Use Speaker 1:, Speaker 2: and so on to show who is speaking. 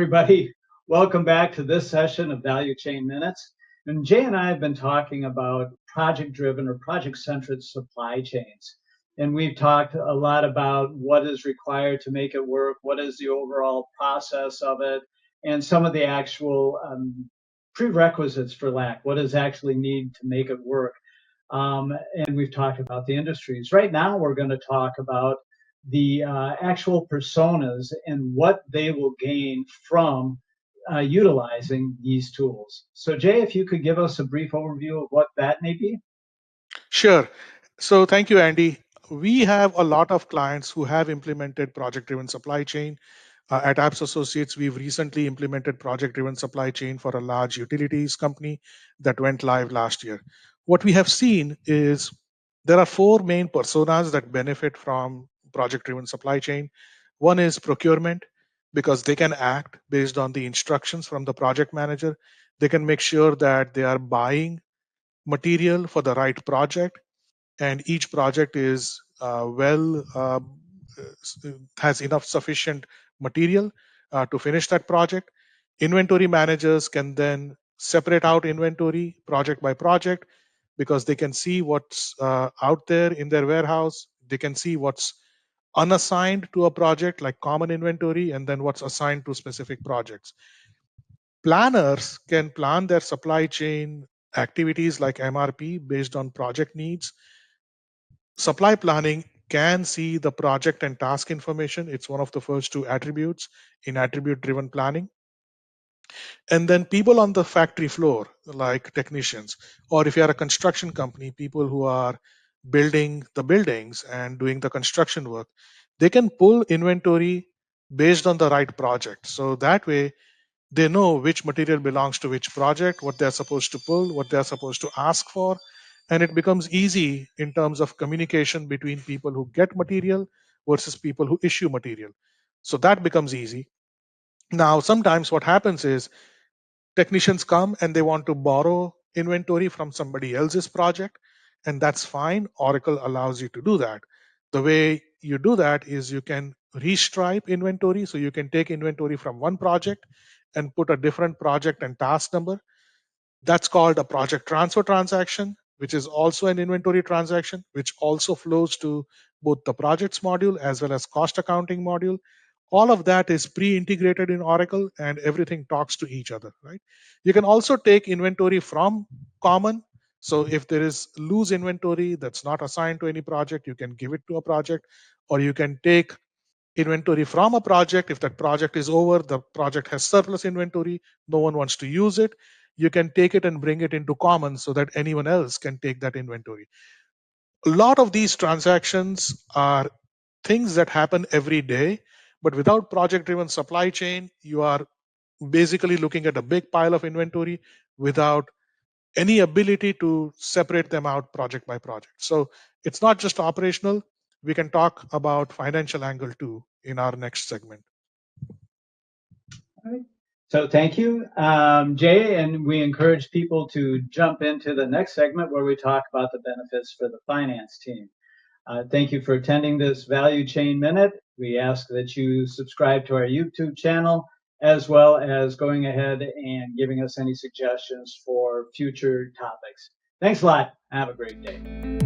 Speaker 1: everybody. Welcome back to this session of Value Chain Minutes. And Jay and I have been talking about project-driven or project-centered supply chains. And we've talked a lot about what is required to make it work, what is the overall process of it, and some of the actual prerequisites for lack, what does actually need to make it work. And we've talked about the industries. Right now, we're going to talk about the actual personas and what they will gain from utilizing these tools. So, Jay, if you could give us a brief overview of what that may be.
Speaker 2: Sure. So thank you, Andy. We have a lot of clients who have implemented project-driven supply chain. At Apps Associates, we've recently implemented project-driven supply chain for a large utilities company that went live last year. What we have seen is there are four main personas that benefit from project-driven supply chain. One is procurement, because they can act based on the instructions from the project manager. They can make sure that they are buying material for the right project, and each project is has enough sufficient material to finish that project. Inventory managers can then separate out inventory project by project, because they can see what's out there in their warehouse. They can see what's unassigned to a project like common inventory, and then what's assigned to specific projects. Planners can plan their supply chain activities like MRP based on project needs. Supply planning can see the project and task information. It's one of the first two attributes in attribute driven planning. And then people on the factory floor, like technicians, or if you are a construction company, people who are building the buildings and doing the construction work, they can pull inventory based on the right project. So that way, they know which material belongs to which project, what they're supposed to pull, what they're supposed to ask for. And it becomes easy in terms of communication between people who get material versus people who issue material. So that becomes easy. Now, sometimes what happens is technicians come and they want to borrow inventory from somebody else's project, and that's fine. Oracle allows you to do that. The way you do that is you can restripe inventory. So you can take inventory from one project and put a different project and task number. That's called a project transfer transaction, which is also an inventory transaction, which also flows to both the projects module as well as cost accounting module. All of that is pre-integrated in Oracle, and everything talks to each other, right? You can also take inventory from common. So if there is loose inventory that's not assigned to any project, you can give it to a project, or you can take inventory from a project. If that project is over, the project has surplus inventory, no one wants to use it, you can take it and bring it into common so that anyone else can take that inventory. A lot of these transactions are things that happen every day, but without project driven supply chain, you are basically looking at a big pile of inventory without any ability to separate them out project by project. So it's not just operational. We can talk about financial angle too in our next segment.
Speaker 1: All right. So thank you, Jay, and we encourage people to jump into the next segment where we talk about the benefits for the finance team. Thank you for attending this Value Chain Minute. We ask that you subscribe to our YouTube channel, as well as going ahead and giving us any suggestions for future topics. Thanks a lot. Have a great day.